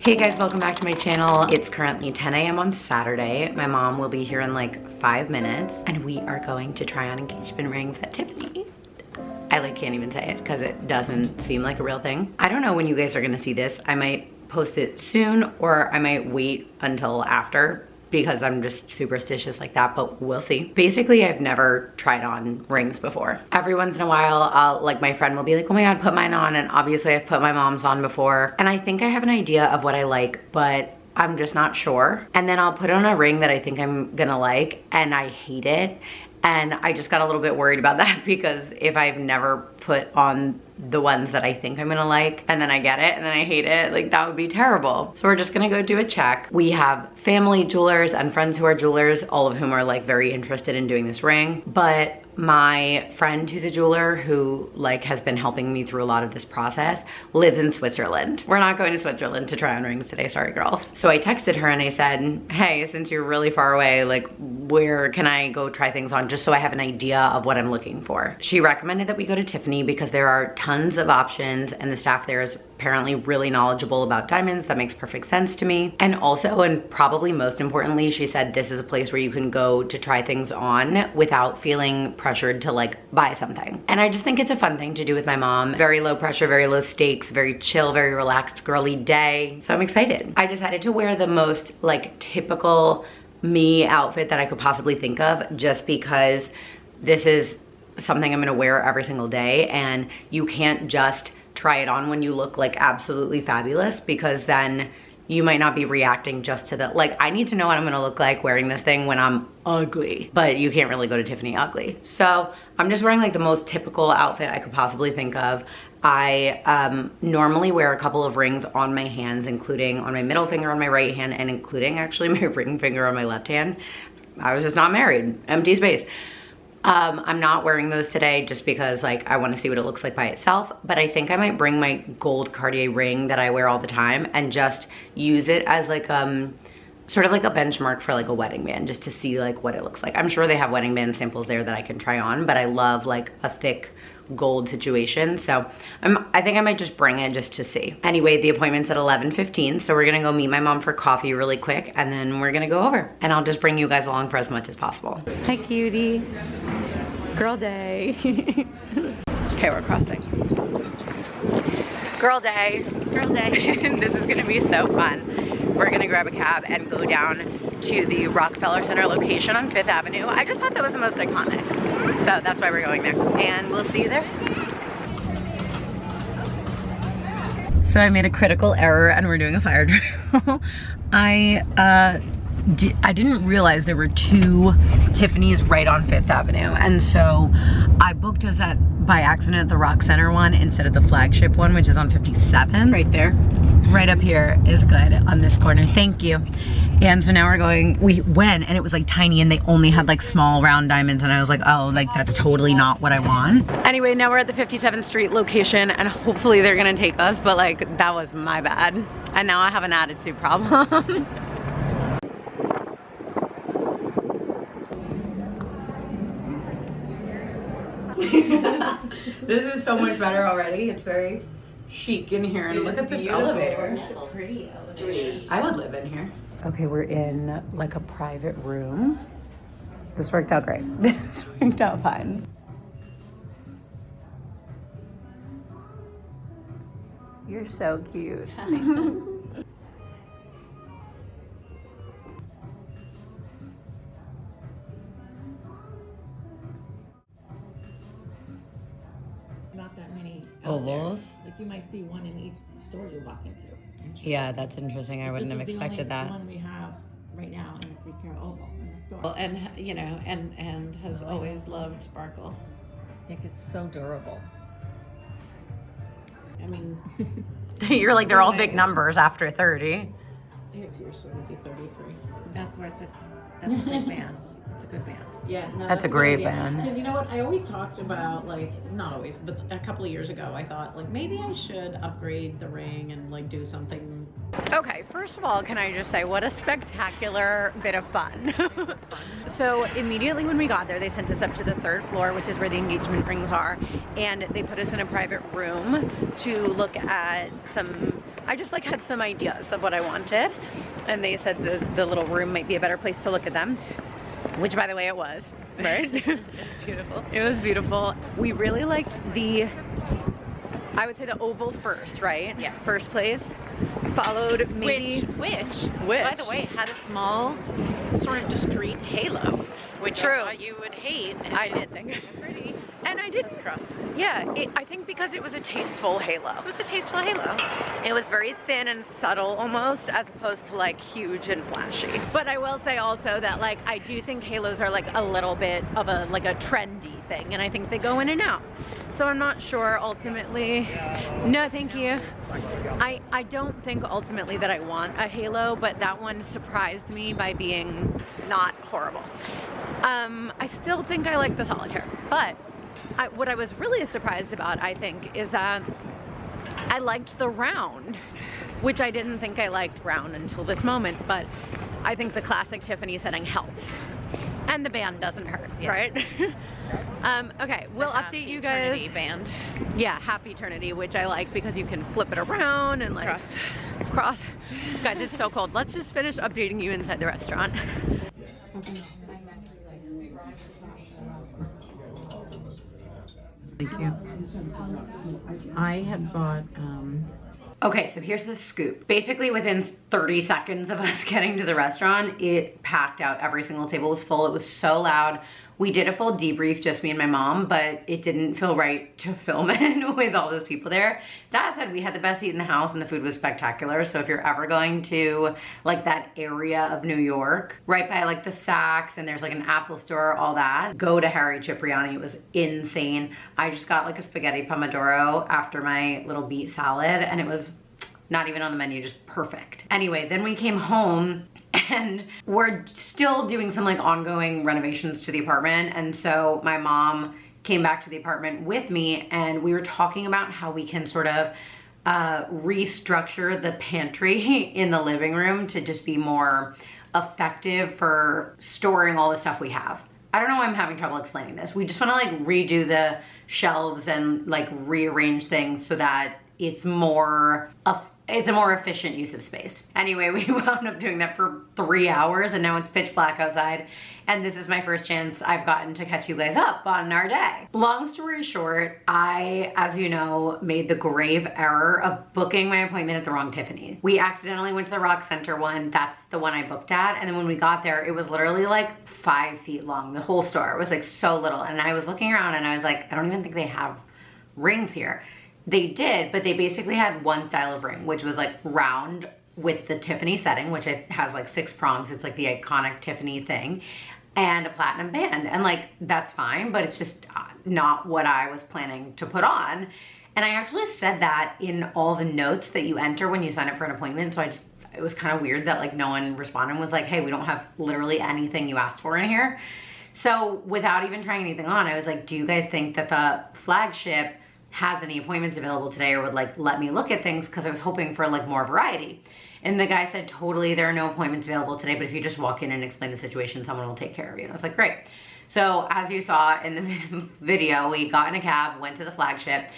Hey guys, welcome back to my channel. It's currently 10 a.m. on Saturday. My mom will be here in like 5 minutes and we are going to try on engagement rings at Tiffany. I like can't even say it because it doesn't seem like a real thing. I don't know when you guys are gonna see this. I might post it soon or I might wait until after because I'm just superstitious like that, but we'll see. Basically, I've never tried on rings before. Every once in a while, like my friend will be like, oh my God, put mine on. And obviously I've put my mom's on before. And I think I have an idea of what I like, but I'm just not sure. And then I'll put on a ring that I think I'm gonna like and I hate it. And I just got a little bit worried about that because if I've never put on the ones that I think I'm gonna like and then I get it and then I hate it, like that would be terrible. So we're just gonna go do a check. We have family jewelers and friends who are jewelers, all of whom are like very interested in doing this ring. But my friend who's a jeweler who like has been helping me through a lot of this process lives in Switzerland. We're not going to Switzerland to try on rings today, sorry girls. So I texted her and I said, hey, since you're really far away, like where can I go try things on just so I have an idea of what I'm looking for? She recommended that we go to Tiffany because there are tons of options and the staff there is apparently really knowledgeable about diamonds. That makes perfect sense to me. And also, and probably most importantly, she said this is a place where you can go to try things on without feeling pressured to like buy something. And I just think it's a fun thing to do with my mom. Very low pressure, very low stakes, very chill, very relaxed girly day. So I'm excited. I decided to wear the most like typical me outfit that I could possibly think of just because this is something I'm gonna wear every single day and you can't just try it on when you look like absolutely fabulous because then you might not be reacting just to the, like I need to know what I'm gonna look like wearing this thing when I'm ugly, but you can't really go to Tiffany ugly. So I'm just wearing like the most typical outfit I could possibly think of. I normally wear a couple of rings on my hands, including on my middle finger on my right hand and including actually my ring finger on my left hand. I was just not married, empty space. I'm not wearing those today just because like I want to see what it looks like by itself, but I think I might bring my gold Cartier ring that I wear all the time and just use it as like sort of like a benchmark for like a wedding band just to see like what it looks like. I'm sure they have wedding band samples there that I can try on, but I love like a thick gold situation, so I think I might just bring it just to see. Anyway, the appointment's at 11:15, so we're gonna go meet my mom for coffee really quick and then we're gonna go over and I'll just bring you guys along for as much as possible. Hi cutie, girl day. Okay, we're crossing. Girl day, girl day. This is gonna be so fun. We're gonna grab a cab and go down to the Rockefeller Center location on 5th Avenue. I just thought that was the most iconic. So that's why we're going there. And we'll see you there. So I made a critical error and we're doing a fire drill. I didn't realize there were 2 Tiffany's right on 5th Avenue. And so I booked us by accident at the Rock Center one instead of the flagship one, which is on 57th. It's right there. Right up here is good on this corner, thank you. And so now we're going, we went and it was like tiny and they only had like small round diamonds and I was like, oh, like that's totally not what I want. Anyway, now we're at the 57th Street location and hopefully they're gonna take us, but like that was my bad. And now I have an attitude problem. This is so much better already. It's very chic in here and look at this elevator. It's a pretty elevator. I would live in here. Okay, we're in like a private room. This worked out great. This worked out fine. You're so cute. Not that many ovals. Like you might see one in each store you walk into. Yeah, that's interesting. I wouldn't have expected that. This is the only one we have right now in the 3-carat oval in the store. Well, and you know, and has always loved sparkle. I think it's so durable. I mean, You're like they're all big numbers after 30. I guess yours would be 33. That's worth it. That's a good band. It's a good band. Yeah, no, That's a great band. Because you know what, I always talked about, like, not always, but a couple of years ago, I thought, like, maybe I should upgrade the ring and, like, do something. Okay, first of all, can I just say what a spectacular bit of fun. So immediately when we got there, they sent us up to the 3rd floor, which is where the engagement rings are, and they put us in a private room to look at some I just like had some ideas of what I wanted, and they said the little room might be a better place to look at them, which by the way it was, right? It's beautiful. It was beautiful. We really liked I would say the oval first, right? Yeah. First place, followed maybe... Which, by the way, had a small, sort of discreet halo, which True. I thought you would hate. And I did think. pretty. And I did. It's crossed. Yeah, I think because it was a tasteful halo. It was a tasteful halo. It was very thin and subtle almost, as opposed to like huge and flashy. But I will say also that like I do think halos are like a little bit of a trendy thing, and I think they go in and out. So I'm not sure ultimately. No, thank you. I don't think ultimately that I want a halo, but that one surprised me by being not horrible. I still think I like the solitaire, but what I was really surprised about, I think, is that I liked the round, which I didn't think I liked round until this moment, but I think the classic Tiffany setting helps. And the band doesn't hurt, yeah. Right? Okay, we'll update you guys. Eternity band. Yeah, half eternity, which I like because you can flip it around and like cross. Guys, it's so cold. Let's just finish updating you inside the restaurant. Thank you. I had bought, Okay, so here's the scoop. Basically within 30 seconds of us getting to the restaurant, it packed out. Every single table was full. It was so loud. We did a full debrief, just me and my mom, but it didn't feel right to film it with all those people there. That said, we had the best seat in the house and the food was spectacular. So if you're ever going to like that area of New York, right by like the Saks, and there's like an Apple store, all that, go to Harry Cipriani. It was insane. I just got like a spaghetti pomodoro after my little beet salad, and it was not even on the menu, just perfect. Anyway, then we came home and we're still doing some like ongoing renovations to the apartment. And so my mom came back to the apartment with me, and we were talking about how we can sort of restructure the pantry in the living room to just be more effective for storing all the stuff we have. I don't know why I'm having trouble explaining this. We just want to like redo the shelves and like rearrange things so that it's a more efficient use of space. Anyway, we wound up doing that for 3 hours, and now it's pitch black outside, and this is my first chance I've gotten to catch you guys up on our day. Long story short, I, as you know, made the grave error of booking my appointment at the wrong Tiffany. We accidentally went to the Rock Center one. That's the one I booked at, and then when we got there, it was literally like 5 feet long. The whole store was like so little, and I was looking around and I was like, I don't even think they have rings here. They did, but they basically had one style of ring, which was like round with the Tiffany setting, which it has like 6 prongs. It's like the iconic Tiffany thing, and a platinum band. And like, that's fine, but it's just not what I was planning to put on. And I actually said that in all the notes that you enter when you sign up for an appointment. So it was kind of weird that like no one responded and was like, hey, we don't have literally anything you asked for in here. So without even trying anything on, I was like, do you guys think that the flagship has any appointments available today, or would like let me look at things, because I was hoping for like more variety. And the guy said, totally, there are no appointments available today, but if you just walk in and explain the situation, someone will take care of you. And I was like, great. So as you saw in the video, we got in a cab, went to the flagship,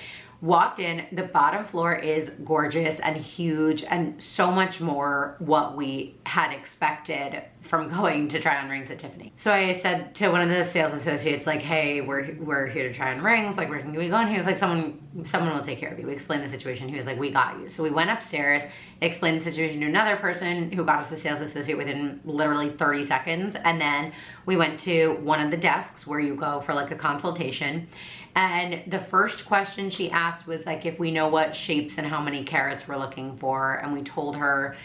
walked in. The bottom floor is gorgeous and huge, and so much more what we had expected from going to try on rings at Tiffany. So I said to one of the sales associates, like, hey, we're here to try on rings, like, where can we go? And he was like, someone will take care of you. We explained the situation. He was like, we got you. So we went upstairs, explained the situation to another person who got us a sales associate within literally 30 seconds. And then we went to one of the desks where you go for like a consultation. And the first question she asked was like, if we know what shapes and how many carats we're looking for. And we told her,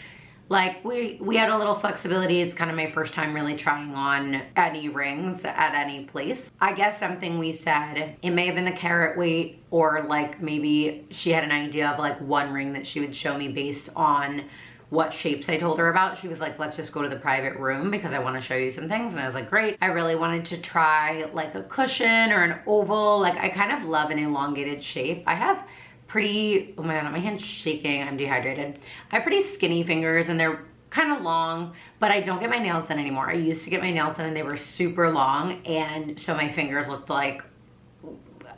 like, we had a little flexibility. It's kind of my first time really trying on any rings at any place. I guess something we said, it may have been the carat weight, or like maybe she had an idea of like one ring that she would show me based on what shapes I told her about. She was like, let's just go to the private room because I want to show you some things. And I was like, great. I really wanted to try like a cushion or an oval. Like, I kind of love an elongated shape. I have pretty, oh my god, my hand's shaking, I'm dehydrated. I have pretty skinny fingers and they're kind of long, but I don't get my nails done anymore. I used to get my nails done and they were super long, and so my fingers looked like,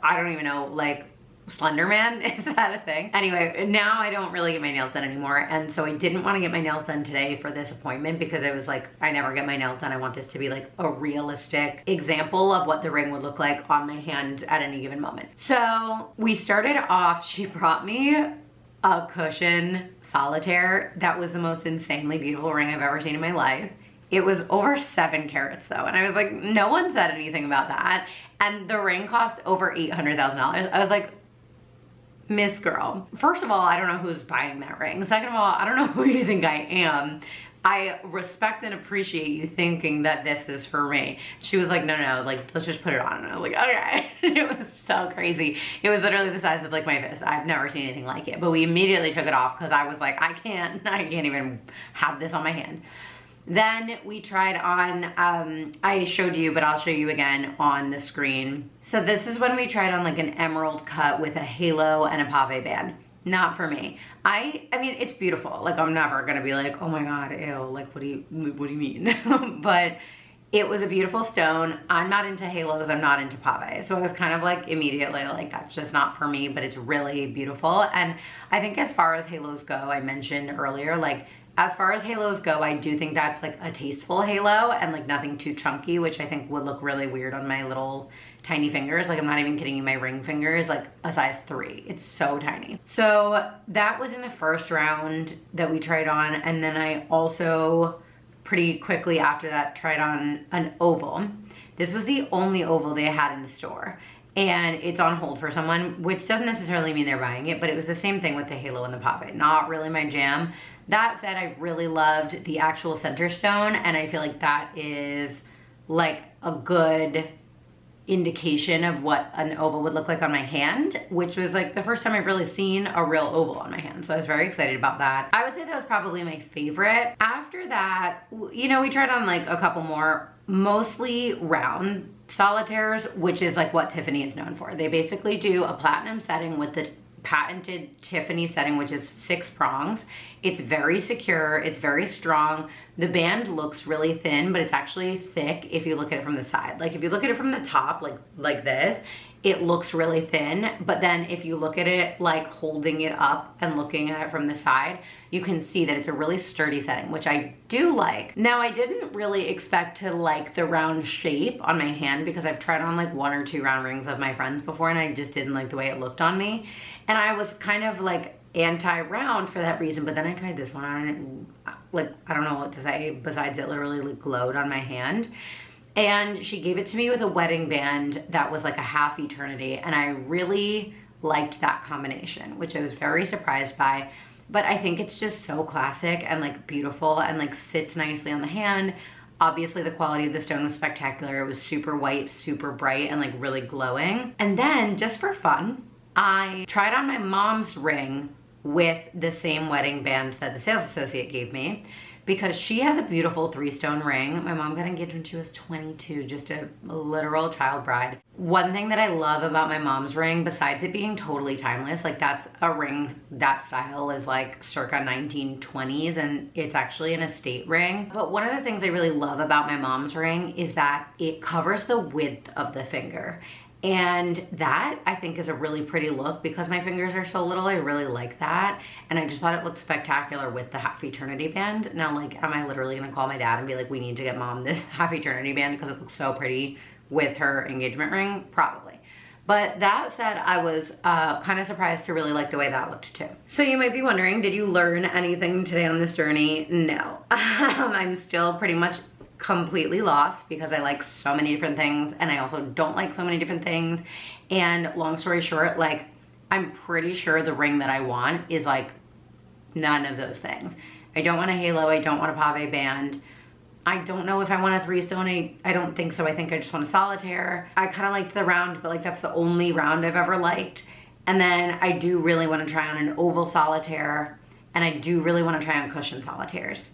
I don't even know, like Slender Man, is that a thing? Anyway, now I don't really get my nails done anymore, and so I didn't want to get my nails done today for this appointment because I was like, I never get my nails done. I want this to be like a realistic example of what the ring would look like on my hand at any given moment. So we started off, she brought me a cushion solitaire that was the most insanely beautiful ring I've ever seen in my life. It was over 7 carats though, and I was like, no one said anything about that. And the ring cost over $800,000. I was like, Miss Girl, first of all, I don't know who's buying that ring. Second of all, I don't know who you think I am. I respect and appreciate you thinking that this is for me. She was like, no, like, let's just put it on. And I was like, okay. It was so crazy. It was literally the size of like my fist. I've never seen anything like it, but we immediately took it off because I was like, I can't even have this on my hand. Then we tried on, I showed you, but I'll show you again on the screen. So this is when we tried on like an emerald cut with a halo and a pave band. Not for me. I mean, it's beautiful. Like, I'm never gonna be like, oh my God, ew, like, what do you mean? But it was a beautiful stone. I'm not into halos, I'm not into pave. So I was kind of like immediately like, that's just not for me, but it's really beautiful. And I think as far as halos go, I mentioned earlier, like, as far as halos go, I do think that's like a tasteful halo and like nothing too chunky, which I think would look really weird on my little tiny fingers. Like, I'm not even kidding you, my ring finger is like a size 3. It's so tiny. So that was in the first round that we tried on. And then I also pretty quickly after that tried on an oval. This was the only oval they had in the store. And it's on hold for someone, which doesn't necessarily mean they're buying it, but it was the same thing with the halo and the pave. Not really my jam. That said, I really loved the actual center stone, and I feel like that is like a good indication of what an oval would look like on my hand, which was like the first time I've really seen a real oval on my hand. So I was very excited about that. I would say that was probably my favorite. After that, you know, we tried on like a couple more, mostly round solitaires, which is like what Tiffany is known for. They basically do a platinum setting with the patented Tiffany setting, which is 6 prongs. It's very secure, it's very strong. The band looks really thin, but it's actually thick if you look at it from the side. Like, if you look at it from the top, like this, it looks really thin, but then if you look at it like holding it up and looking at it from the side, you can see that it's a really sturdy setting, which I do like. Now, I didn't really expect to like the round shape on my hand because I've tried on like 1 or 2 round rings of my friends before and I just didn't like the way it looked on me. And I was kind of like anti-round for that reason, but then I tried this one on and like, I don't know what to say besides it literally like glowed on my hand. And she gave it to me with a wedding band that was like a half eternity. And I really liked that combination, which I was very surprised by. But I think it's just so classic and like beautiful and like sits nicely on the hand. Obviously the quality of the stone was spectacular. It was super white, super bright, and like really glowing. And then just for fun, I tried on my mom's ring with the same wedding band that the sales associate gave me, because she has a beautiful 3-stone ring. My mom got engaged when she was 22, just a literal child bride. One thing that I love about my mom's ring, besides it being totally timeless, like that's a ring, that style is like circa 1920s and it's actually an estate ring. But one of the things I really love about my mom's ring is that it covers the width of the finger. And that I think is a really pretty look because my fingers are so little. I really like that. And I just thought it looked spectacular with the half eternity band. Now, like, am I literally gonna call my dad and be like, we need to get mom this half eternity band because it looks so pretty with her engagement ring? Probably. But that said, I was kind of surprised to really like the way that looked too. So you might be wondering, did you learn anything today on this journey? No. I'm still pretty much completely lost because I like so many different things and I also don't like so many different things. And long story short, like, I'm pretty sure the ring that I want is like none of those things. I don't want a halo, I don't want a pave band. I don't know if I want a 3-stone, I don't think so. I think I just want a solitaire. I kind of liked the round, but like that's the only round I've ever liked. And then I do really want to try on an oval solitaire, and I do really want to try on cushion solitaires.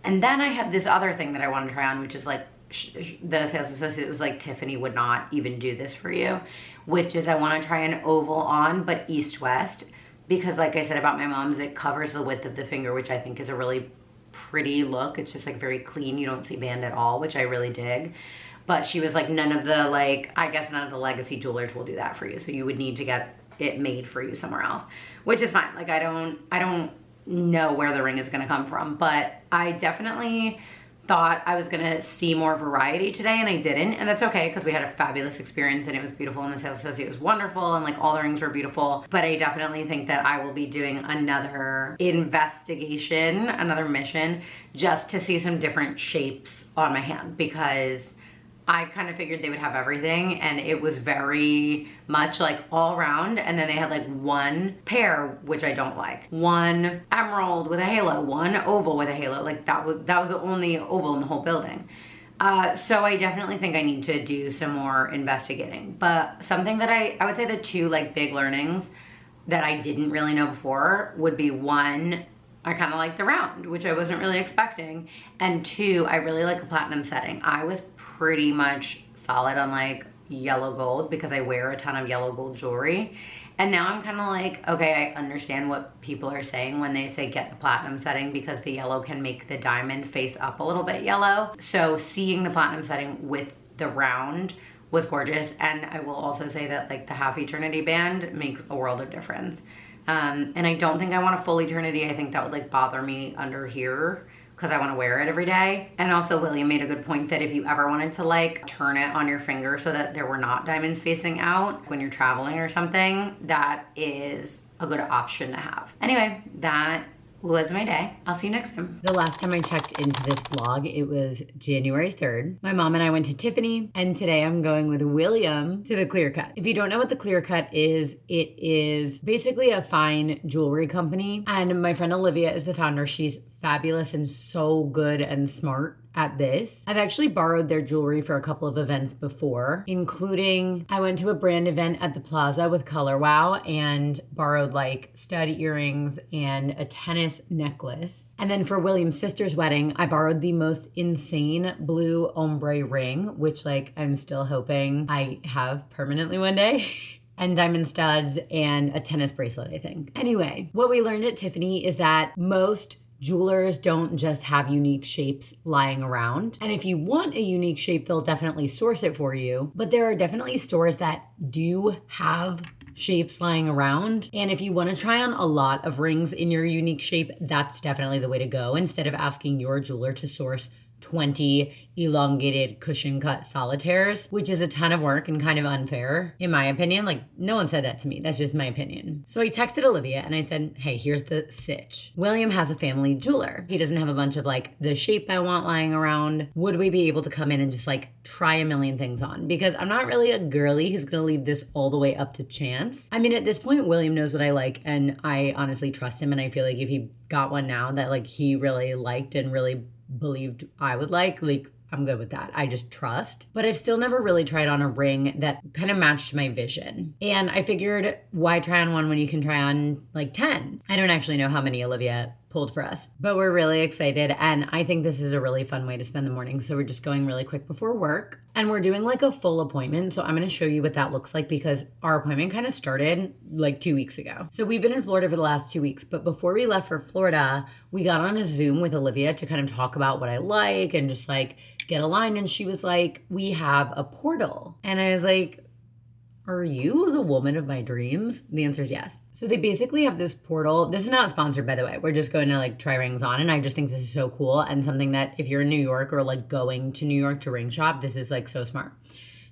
And then I have this other thing that I want to try on, which is like, the sales associate was like, Tiffany would not even do this for you, which is I want to try an oval on, but east-west, because like I said about my mom's, it covers the width of the finger, which I think is a really pretty look. It's just like very clean. You don't see band at all, which I really dig. But she was like, none of the like, I guess none of the legacy jewelers will do that for you. So you would need to get it made for you somewhere else, which is fine. Like I don't know where the ring is gonna come from, but I definitely thought I was gonna see more variety today, and I didn't, and that's okay because we had a fabulous experience and it was beautiful and the sales associate was wonderful and like all the rings were beautiful. But I definitely think that I will be doing another investigation, another mission, just to see some different shapes on my hand, because I kind of figured they would have everything, and it was very much like all around, and then they had like one pair, which I don't like, one emerald with a halo, one oval with a halo. Like that was the only oval in the whole building. So I definitely think I need to do some more investigating. But something that I would say the two like big learnings that I didn't really know before would be, one, I kind of like the round, which I wasn't really expecting, and two, I really like a platinum setting. I was pretty much solid on like yellow gold because I wear a ton of yellow gold jewelry. And now I'm kind of like, okay, I understand what people are saying when they say get the platinum setting, because the yellow can make the diamond face up a little bit yellow. So seeing the platinum setting with the round was gorgeous. And I will also say that like the half eternity band makes a world of difference. And I don't think I want a full eternity. I think that would like bother me under here, because I want to wear it every day. And also William made a good point that if you ever wanted to like turn it on your finger so that there were not diamonds facing out when you're traveling or something, that is a good option to have. Anyway, that was my day. I'll see you next time. The last time I checked into this vlog, it was January 3rd. My mom and I went to Tiffany, and today I'm going with William to the Clear Cut. If you don't know what the Clear Cut is, it is basically a fine jewelry company, and my friend Olivia is the founder. She's fabulous and so good and smart at this. I've actually borrowed their jewelry for a couple of events before, including I went to a brand event at the Plaza with Color Wow and borrowed like stud earrings and a tennis necklace. And then for William's sister's wedding, I borrowed the most insane blue ombre ring, which like I'm still hoping I have permanently one day. And diamond studs and a tennis bracelet, I think. Anyway, what we learned at Tiffany is that most jewelers don't just have unique shapes lying around. And if you want a unique shape, they'll definitely source it for you. But there are definitely stores that do have shapes lying around. And if you want to try on a lot of rings in your unique shape, that's definitely the way to go, instead of asking your jeweler to source 20 elongated cushion cut solitaires, which is a ton of work and kind of unfair, in my opinion. Like, no one said that to me. That's just my opinion. So I texted Olivia and I said, hey, here's the sitch. William has a family jeweler. He doesn't have a bunch of like the shape I want lying around. Would we be able to come in and just like try a million things on? Because I'm not really a girly who's gonna leave this all the way up to chance. I mean, at this point, William knows what I like, and I honestly trust him. And I feel like if he got one now that like he really liked and really believed I would like I'm good with that. I just trust. But I've still never really tried on a ring that kind of matched my vision. And I figured, why try on one when you can try on like 10? I don't actually know how many Olivia pulled for us, but we're really excited. And I think this is a really fun way to spend the morning. So we're just going really quick before work, and we're doing like a full appointment. So I'm going to show you what that looks like, because our appointment kind of started like 2 weeks ago. So we've been in Florida for the last 2 weeks, but before we left for Florida, we got on a Zoom with Olivia to kind of talk about what I like and just like get aligned. And she was like, we have a portal. And I was like, are you the woman of my dreams? The answer is yes. So they basically have this portal. This is not sponsored, by the way. We're just going to like try rings on. And I just think this is so cool, and something that if you're in New York or like going to New York to ring shop, this is like so smart.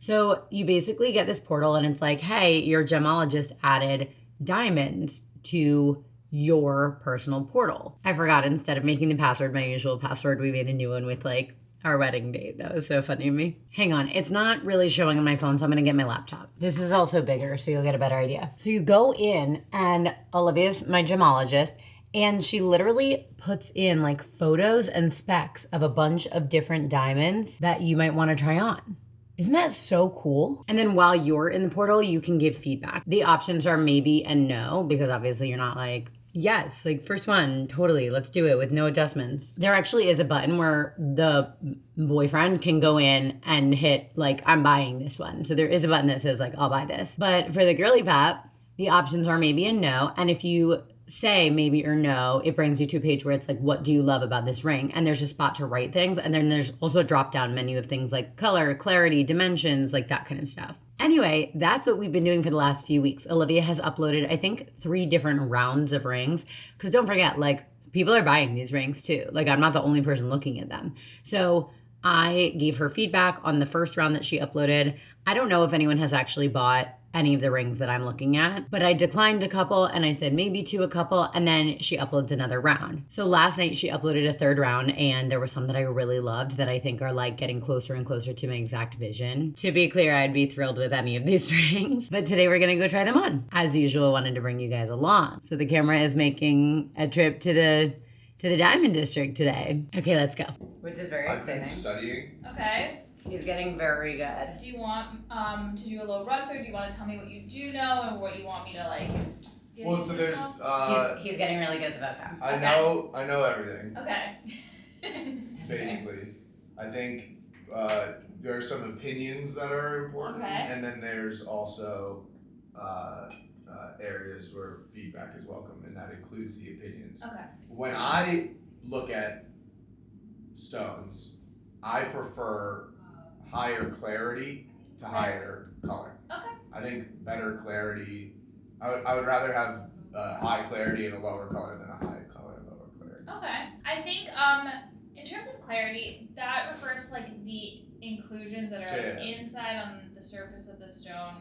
So you basically get this portal and it's like, hey, your gemologist added diamonds to your personal portal. I forgot, instead of making the password my usual password, we made a new one with like our wedding date. That was so funny to me. Hang on, it's not really showing on my phone, so I'm gonna get my laptop. This is also bigger, so you'll get a better idea. So you go in, and Olivia's my gemologist, and she literally puts in like photos and specs of a bunch of different diamonds that you might wanna try on. Isn't that so cool? And then while you're in the portal, you can give feedback. The options are maybe and no, because obviously you're not like, yes, like first one, totally, let's do it with no adjustments. There actually is a button where the boyfriend can go in and hit like, I'm buying this one. So there is a button that says like, I'll buy this. But for the girly pop, the options are maybe and no. And if you say maybe or no, it brings you to a page where it's like, what do you love about this ring? And there's a spot to write things. And then there's also a drop down menu of things like color, clarity, dimensions, like that kind of stuff. Anyway, that's what we've been doing for the last few weeks. Olivia has uploaded, I think, 3 different rounds of rings. Because don't forget, like, people are buying these rings too. Like, I'm not the only person looking at them. So I gave her feedback on the first round that she uploaded. I don't know if anyone has actually bought any of the rings that I'm looking at, but I declined a couple and I said maybe to a couple, and then she uploads another round. So last night she uploaded a 3rd round, and there were some that I really loved that I think are like getting closer and closer to my exact vision. To be clear, I'd be thrilled with any of these rings, but today we're gonna go try them on. As usual, I wanted to bring you guys along. So the camera is making a trip to the Diamond District today. Okay, let's go. Which is very I've been studying. Okay. He's getting very good. Do you want to do a little run through? Do you want to tell me what you do know and what you want me to like? Give Well, you so there's He's getting really good at the vocab. I know everything. Okay. Basically, I think there are some opinions that are important, Okay. and then there's also areas where feedback is welcome, and that includes the opinions. Okay. When I look at stones, I prefer higher clarity to higher color. Okay. I think better clarity. I would rather have high clarity and a lower color than a high color and lower clarity. Okay. I think in terms of clarity, that refers to like the inclusions that are like, inside on the surface of the stone.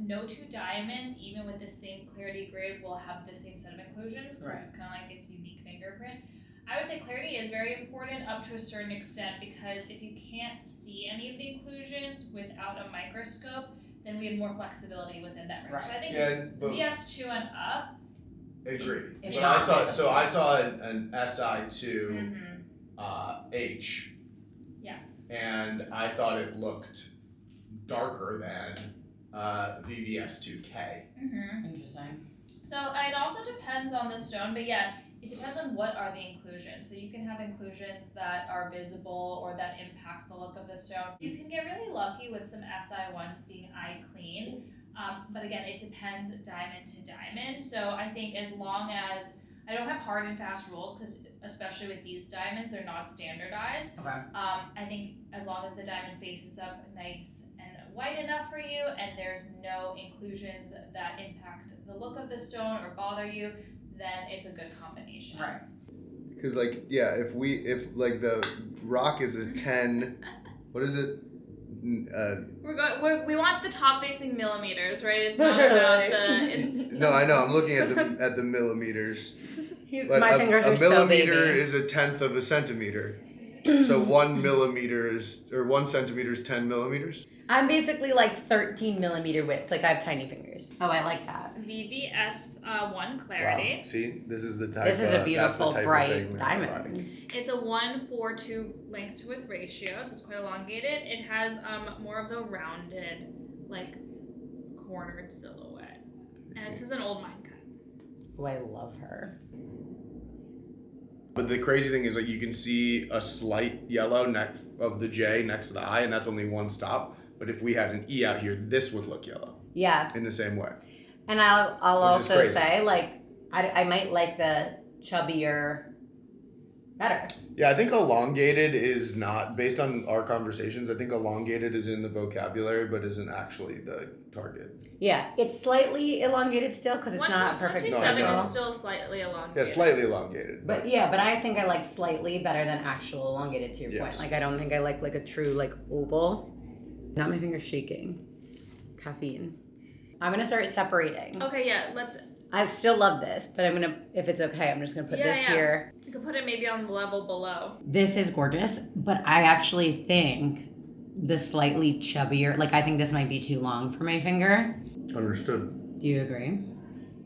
No 2 diamonds, even with the same clarity grid, will have the same set of inclusions because it's kind of like its unique fingerprint. I would say clarity is very important up to a certain extent, because if you can't see any of the inclusions without a microscope, then we have more flexibility within that range. So I think VS2 and up. Agreed. But I saw an SI2 H. Yeah. And I thought it looked darker than VVS2K. Interesting. So it also depends on the stone, but yeah, it depends on what are the inclusions. So you can have inclusions that are visible or that impact the look of the stone. You can get really lucky with some SI1s being eye clean, but again, it depends diamond to diamond. So I think as long as, I don't have hard and fast rules, because especially with these diamonds, they're not standardized. Okay. I think as long as the diamond faces up nice and white enough for you, and there's no inclusions that impact the look of the stone or bother you, then it's a good combination. Right. Because if like the rock is a 10, what is it? We want the top facing millimeters, right? It's not about the. No, I know. I'm looking at the millimeters. My fingers are so millimeter baby. is 1/10 of a centimeter. So 1 millimeter is, or 1 centimeter is 10 millimeters. I'm basically like 13 millimeter width. Like I have tiny fingers. Oh, I like that. VVS1 clarity. Wow. See, this is the type. This is a beautiful that's the type bright of thing diamond. It's a 1:4:2 length to width ratio, so it's quite elongated. It has more of the rounded, like cornered silhouette, and this is an old mine cut. Oh, I love her. But the crazy thing is, like, you can see a slight yellow neck of the J next to the I, and that's only one stop. But if we had an E out here, this would look yellow. Yeah. In the same way. And I'll also say, like, I might like the chubbier better. Yeah, I think elongated is not, based on our conversations, I think elongated is in the vocabulary, but isn't actually the target. Yeah, it's slightly elongated still because it's not perfect. 127 is still slightly elongated. Yeah, slightly elongated. But I think I like slightly better than actual elongated, to your point. Like, I don't think I like a true, like, oval. Not my fingers shaking. Caffeine. I'm going to start separating. Okay, yeah, let's... I still love this, but I'm going to, if it's okay, I'm just going to put this here. You can put it maybe on the level below. This is gorgeous, but I actually think the slightly chubbier, like, I think this might be too long for my finger. Understood. Do you agree?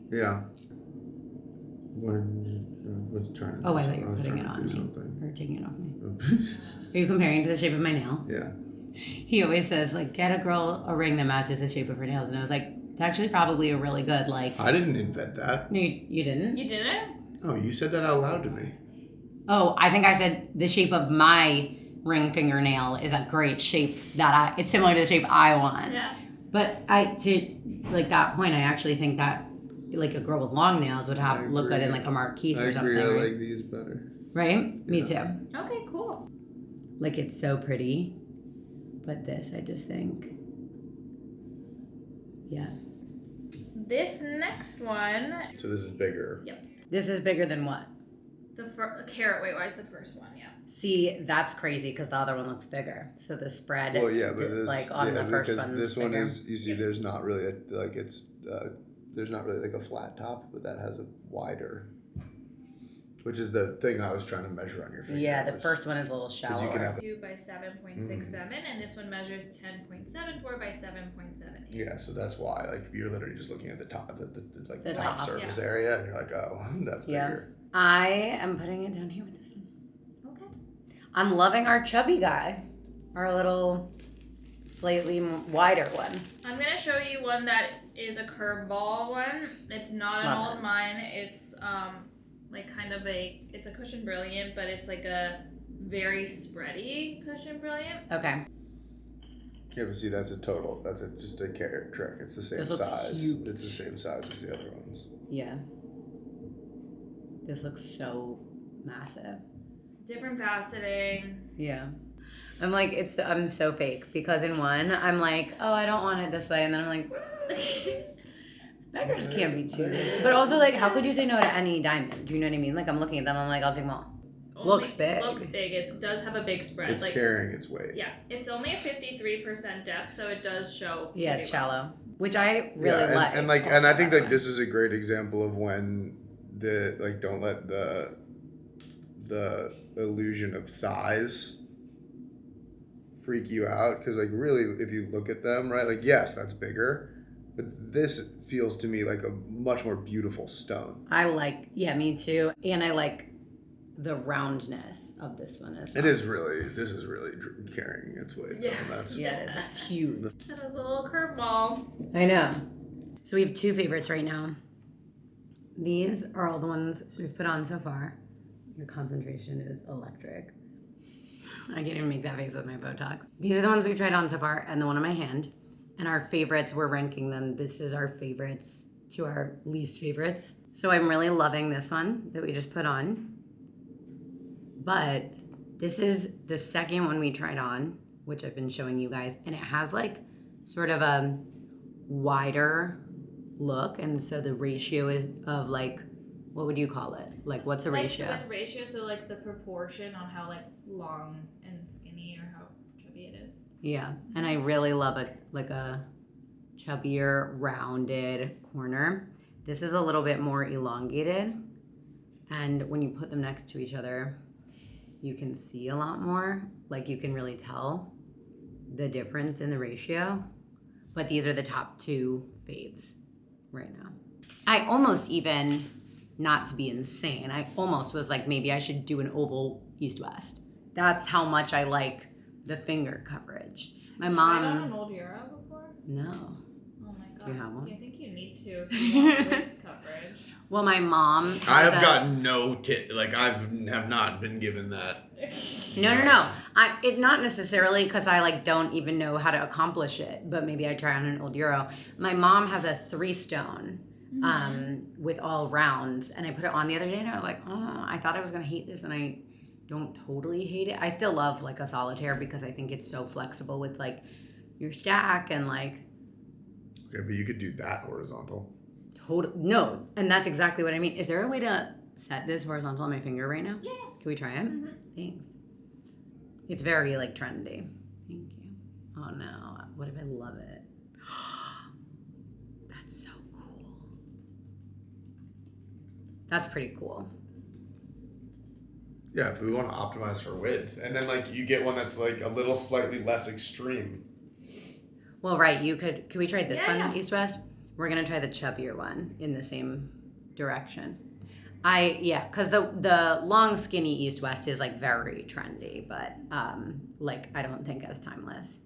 Yeah. What's trying? Oh, I thought you were putting it on me. Or taking it off me. Are you comparing to the shape of my nail? Yeah. He always says, like, get a girl a ring that matches the shape of her nails. And I was like, it's actually probably a really good, like... I didn't invent that. No, you didn't? You didn't? Oh, you said that out loud to me. Oh, I think I said the shape of my ring fingernail is a great shape that it's similar to the shape I want. Yeah. But to, like, that point, I actually think that, like, a girl with long nails would look good in, like, a marquise or something. I right? like these better. Right? Yeah. Me too. Okay, cool. Like, it's so pretty. But this, I just think... Yeah. This next one, So this is bigger. This is bigger than what? the carrot weight wise, the first one, yeah. See, that's crazy because the other one looks bigger. So the spread, Well, yeah, but like on the first because one, this one bigger. is, you see, there's not really there's not really like a flat top, but that has a wider, which is the thing I was trying to measure on your finger. Yeah, the first one is a little shallower. You can have 2 by 7.67, and this one measures 10.74 by 7.78. Yeah, so that's why, like, you're literally just looking at the top, the top, top surface area, and you're like, oh, that's bigger. I am putting it down here with this one. Okay. I'm loving our chubby guy, our little slightly wider one. I'm gonna show you one that is a curveball one. It's not an old mine. It's like kind of it's a cushion brilliant, but it's like a very spready cushion brilliant. Okay. Yeah, but see, that's just a carrot trick. It's the same This looks size. huge. It's the same size as the other ones. Yeah. This looks so massive. Different faceting. Yeah. I'm so fake because in one, I'm like, oh, I don't want it this way. And then I'm like, beggars can't be choosers. But also, like, how could you say no to any diamond? Do you know what I mean? Like, I'm looking at them, I'm like, I'll take them all. Looks big. Looks big. It does have a big spread. It's carrying its weight. Yeah, it's only a 53% depth, so it does show. Yeah, it's pretty well. shallow, which I really like. And I think that this is a great example of when don't let the illusion of size freak you out, because like really, if you look at them, right, like yes, that's bigger, but this feels to me like a much more beautiful stone. Me too, and I like the roundness of this one as well. This is really carrying its weight. Yeah. That's huge. That is a little curveball. I know. So we have two favorites right now. These are all the ones we've put on so far. Your concentration is electric. I can't even make that face with my Botox. These are the ones we've tried on so far, and the one in my hand. And our favorites, we're ranking them. This is our favorites to our least favorites. So I'm really loving this one that we just put on. But this is the second one we tried on, which I've been showing you guys. And it has like sort of a wider look. And so the ratio is of like, what would you call it? Like, what's the ratio? So with ratio, so like the proportion on how like long and skinny or how chubby it is. Yeah, and I really love a chubbier, rounded corner. This is a little bit more elongated, and when you put them next to each other, you can see a lot more. Like, you can really tell the difference in the ratio. But these are the top two faves right now. I almost even, not to be insane, I almost was like, maybe I should do an oval east-west. That's how much I like the finger coverage. My mom. Tried on an old Euro before? No. Oh my god. Do you have one? I think you need to if you want with coverage. Well, my mom. I have gotten no tip. Like I have not been given that. No. It not necessarily because I like don't even know how to accomplish it, but maybe I try on an old Euro. My mom has a 3-stone with all rounds, and I put it on the other day, and I was like, oh, I thought I was gonna hate this, and I don't totally hate it. I still love like a solitaire because I think it's so flexible with like your stack and like. Okay, but you could do that horizontal. No, and that's exactly what I mean. Is there a way to set this horizontal on my finger right now? Yeah. Can we try it? Mm-hmm. Thanks. It's very like trendy. Thank you. Oh no, what if I love it? That's so cool. That's pretty cool. Yeah, if we want to optimize for width, and then like you get one that's like a little slightly less extreme. Well, right, could we try this one, Yeah. east-west? We're gonna try the chubbier one in the same direction. Because the long skinny east-west is like very trendy, but like I don't think as timeless.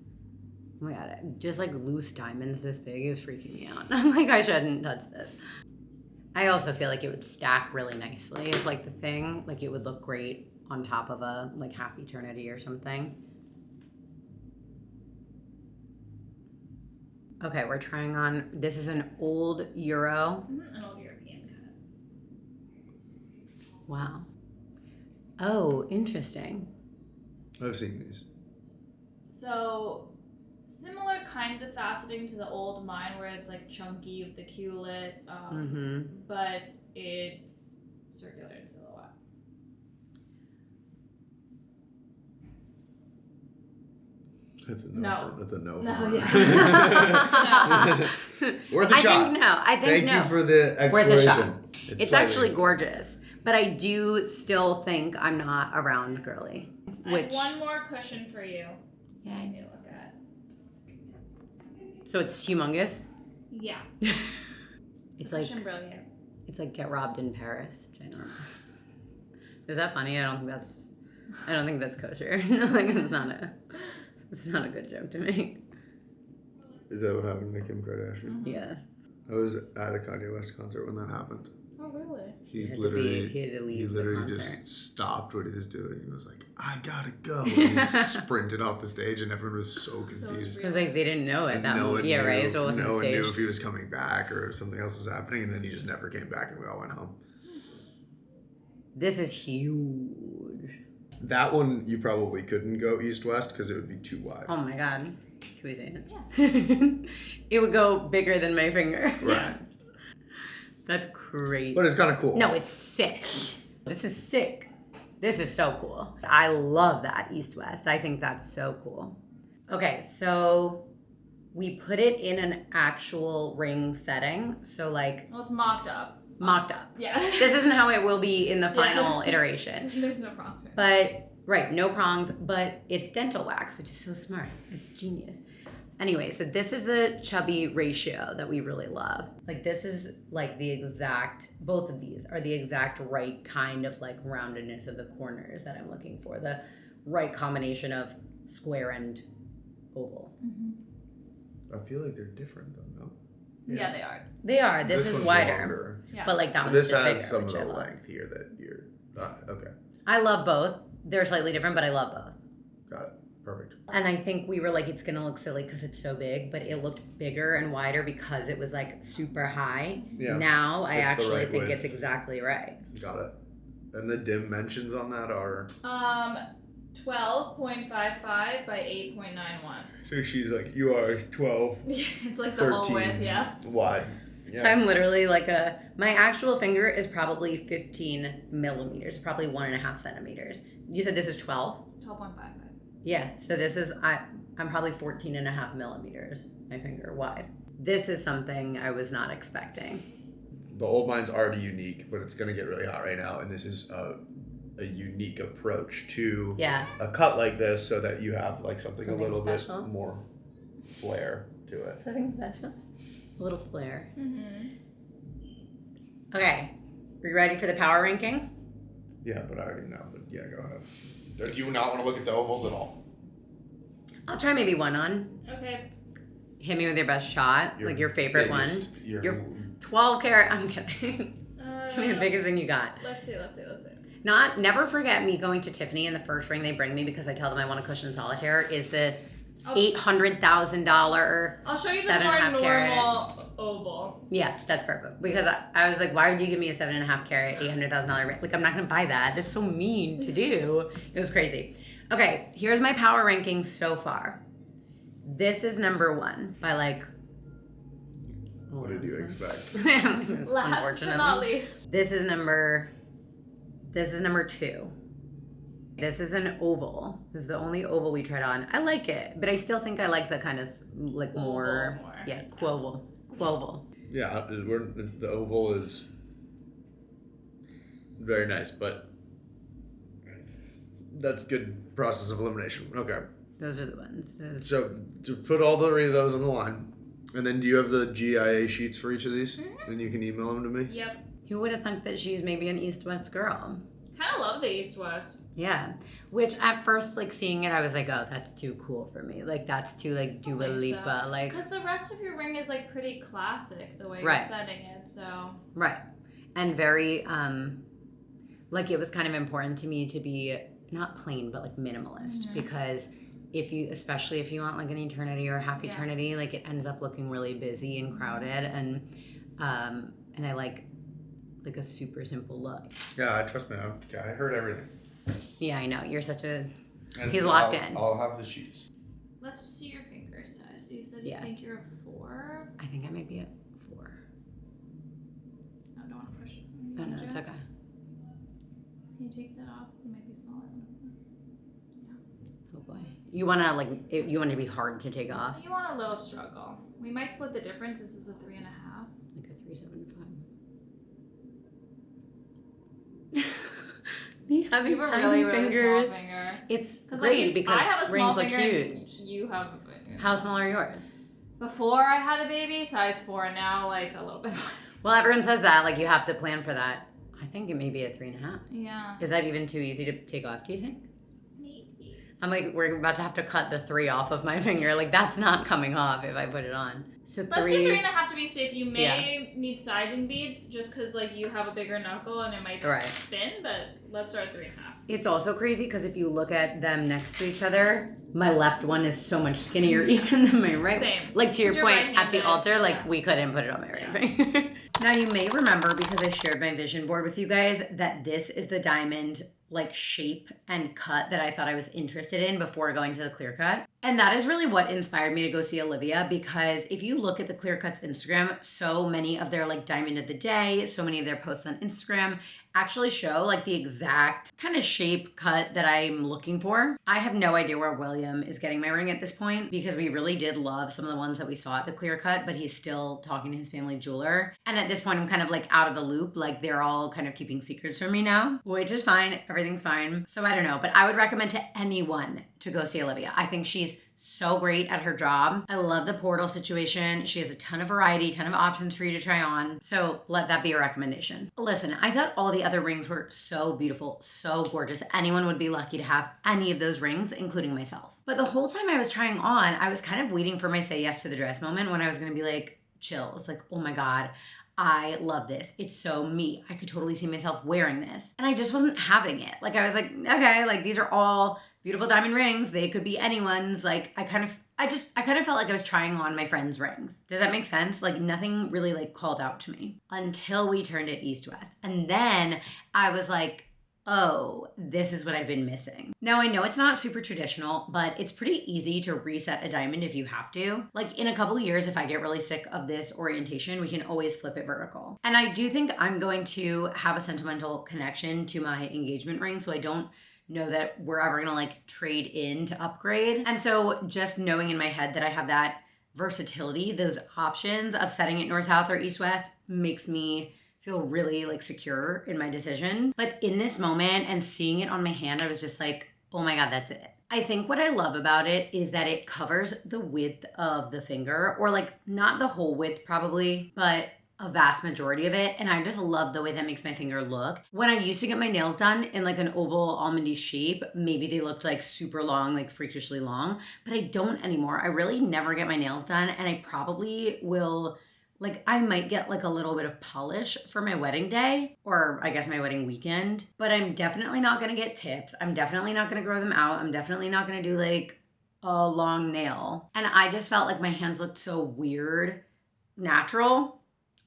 Oh my god, just like loose diamonds this big is freaking me out. I'm like, I shouldn't touch this. I also feel like it would stack really nicely is like the thing. Like it would look great on top of a like half eternity or something. Okay, we're trying on, this is an old Euro. An old European cut. Wow. Oh, interesting. I've seen these. So similar kinds of faceting to the old mine where it's like chunky with the culet, but it's circular in silhouette. That's a No. That's a no. No, yeah. Worth a I shot. think no. I think Thank no. you for the Worth a shot. exploration. It's actually gorgeous, but I do still think I'm not a round girly. Which I have one more cushion for you. Yeah. I need to look at. So it's humongous. Yeah. It's like Cushion brilliant. it's like Get Robbed in Paris. Ginormous. Is that funny? I don't think that's kosher. Like it's not a good joke to make. Is that what happened to Kim Kardashian? Yes. I was at a Kanye West concert when that happened. Oh, really? He had to literally leave the concert. just stopped what he was doing and was like, "I gotta go." And he sprinted off the stage, and everyone was so confused. Because like they didn't know it. And That no one knew, right? So it wasn't no one staged. knew if he was coming back or if something else was happening, and then he just never came back, and we all went home. This is huge. That one you probably couldn't go east-west because it would be too wide. Oh my god. Can we say it? Yeah. It would go bigger than my finger. Right. That's crazy. But it's kind of cool. No, it's sick. This is sick. This is so cool. I love that east-west. I think that's so cool. Okay, so we put it in an actual ring setting. So like Well, it's mocked up. mocked up. Yeah. This isn't how it will be in the final iteration. There's no prongs. But, right, no prongs, but it's dental wax, which is so smart. It's genius. Anyway, so this is the chubby ratio that we really love. Like this is like the exact, both of these are the exact right kind of like roundedness of the corners that I'm looking for. The right combination of square and oval. I feel like they're different though, no? Yeah, they are. They are. This is one's wider. longer. Yeah. But like that So one's this just has bigger, some of which I the love. length here that you're... okay, I love both. They're slightly different, but I love both. got it. Perfect. And I think we were like, it's gonna look silly because it's so big, but it looked bigger and wider because it was like super high. Yeah. Now I It's the actually right think width. it's exactly right. Got it. And the dimensions on that are... 12.55 by 8.91. So she's like, you are 12, It's like the whole 13 width, yeah. wide. Yeah. I'm literally like my actual finger is probably 15 millimeters, probably 1.5 centimeters. You said this is 12? 12.55. Yeah, so this is, I'm probably 14.5 millimeters, my finger wide. This is something I was not expecting. The old mine's already unique, but it's going to get really hot right now. And this is a unique approach to a cut like this so that you have like something a little special. bit more flair to it. Something special. A little flair. Mm-hmm. Okay, are you ready for the power ranking? Yeah, but I already know. But yeah, go ahead. Do you not want to look at the ovals at all? I'll try maybe one on. Okay. Hit me with your best shot, like your favorite biggest, one. Your 12 karat, I'm kidding. Give me the biggest thing you got. Let's see. Never forget me going to Tiffany and the first ring they bring me because I tell them I want a cushion solitaire is the $800,000. I'll show you the 7.5 more carat. normal oval. Yeah, that's perfect. Because I was like, why would you give me a 7.5 carat, $800,000 ring? Like, I'm not gonna buy that. That's so mean to do. It was crazy. Okay, here's my power ranking so far. This is number 1 by like. What did you expect? Last but not least. This is number 2. This is an oval. This is the only oval we tried on. I like it, but I still think I like the kind of like more. Yeah, quoval. Yeah, the oval is very nice, but that's good process of elimination. Okay. Those are the ones. So to put all 3 of those on the line, and then do you have the GIA sheets for each of these? Mm-hmm. And you can email them to me? Yep. Who would have thought that she's maybe an East-West girl? Kind of love the East-West. Yeah. Which at first, like seeing it, I was like, oh, that's too cool for me. Like that's too like Dua Lipa. So. Like Because the rest of your ring is like pretty classic the way Right. you're setting it. So. right. And very like it was kind of important to me to be not plain but like minimalist because especially if you want like an eternity or a half eternity, like it ends up looking really busy and crowded and I like a super simple look. Yeah, trust me, I heard everything. Yeah, I know. You're such a And he's locked in. I'll have the sheets. Let's see your finger size. So you said you Yeah. think you're a 4. I think I might be at 4. I don't want to push it. Oh no, it's okay. Can you take that off? It might be smaller. Oh boy. You wanna like, you want it to be hard to take off? You want a little struggle. We might split the difference. This is a 3.5. Like a 3.75. Me having You have a tiny really fingers. small finger. It's Like, great if because I have a small rings look finger, huge. you have a big. How small are yours? Before I had a baby, size 4. Now, like a little bit more. Well, everyone says that. Like you have to plan for that. I think it may be a 3.5. Yeah. Is that even too easy to take off? Do you think? Maybe. I'm like, we're about to have to cut the 3 off of my finger. Like that's not coming off if I put it on. So Let's do 3.5 to be safe. You may Yeah. need sizing beads just because like you have a bigger knuckle and it might Right. spin. But let's start at 3.5. It's also crazy because if you look at them next to each other, my left one is so much skinnier even than my right. Same. Like to your You're point, at right-handed. the altar, like Yeah. we couldn't put it on my right Yeah. finger. Now you may remember, because I shared my vision board with you guys, that this is the diamond like shape and cut that I thought I was interested in before going to the clear cut. And that is really what inspired me to go see Olivia, because if you look at the Clear Cut's Instagram, so many of their like diamond of the day, so many of their posts on Instagram actually show like the exact kind of shape cut that I'm looking for. I have no idea where William is getting my ring at this point, because we really did love some of the ones that we saw at the Clear Cut, but he's still talking to his family jeweler. And at this point, I'm kind of like out of the loop. Like they're all kind of keeping secrets from me now, which is fine. Everything's fine. So I don't know, but I would recommend to anyone to go see Olivia. I think she's so great at her job. I love the portal situation. She has a ton of variety, ton of options for you to try on. So let that be a recommendation. Listen, I thought all the other rings were so beautiful, so gorgeous. Anyone would be lucky to have any of those rings, including myself. But the whole time I was trying on, I was kind of waiting for my say yes to the dress moment when I was gonna be like, chill. It's like, oh my God, I love this. It's so me. I could totally see myself wearing this. And I just wasn't having it. Like I was like, okay, like these are all beautiful diamond rings. They could be anyone's. Like I kind of felt like I was trying on my friends' rings. Does that make sense? Like nothing really like called out to me until we turned it east-west. And then I was like, oh, this is what I've been missing. Now I know it's not super traditional, but it's pretty easy to reset a diamond if you have to. Like in a couple of years, if I get really sick of this orientation, we can always flip it vertical. And I do think I'm going to have a sentimental connection to my engagement ring, so I don't know that we're ever gonna like trade in to upgrade. And so just knowing in my head that I have that versatility, those options of setting it north-south or east-west makes me feel really like secure in my decision. But in this moment and seeing it on my hand, I was just like, oh my God, that's it. I think what I love about it is that it covers the width of the finger, or like not the whole width probably, but a vast majority of it. And I just love the way that makes my finger look. When I used to get my nails done in like an oval almondy shape, maybe they looked like super long, like freakishly long, but I don't anymore. I really never get my nails done, and I probably will, like I might get like a little bit of polish for my wedding day, or I guess my wedding weekend, but I'm definitely not gonna get tips. I'm definitely not gonna grow them out. I'm definitely not gonna do like a long nail. And I just felt like my hands looked so weird, natural,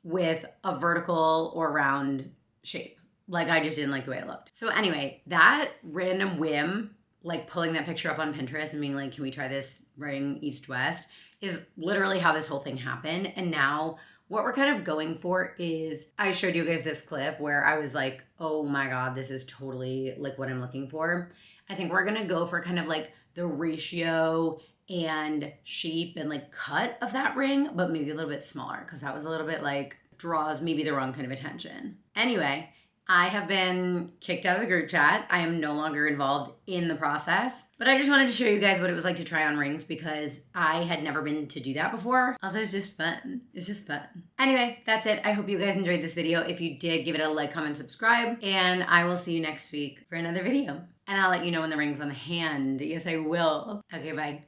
with a vertical or round shape. Like I just didn't like the way it looked. So anyway, that random whim, like pulling that picture up on Pinterest and being like, can we try this ring east-west, is literally how this whole thing happened. And now what we're kind of going for is, I showed you guys this clip where I was like, oh my God, this is totally like what I'm looking for. I think we're gonna go for kind of like the ratio and shape and like cut of that ring, but maybe a little bit smaller, because that was a little bit like draws maybe the wrong kind of attention. Anyway, I have been kicked out of the group chat. I am no longer involved in the process, but I just wanted to show you guys what it was like to try on rings, because I had never been to do that before. Also, it's just fun. It's just fun. Anyway, that's it. I hope you guys enjoyed this video. If you did, give it a like, comment, subscribe, and I will see you next week for another video. And I'll let you know when the ring's on the hand. Yes, I will. Okay, bye.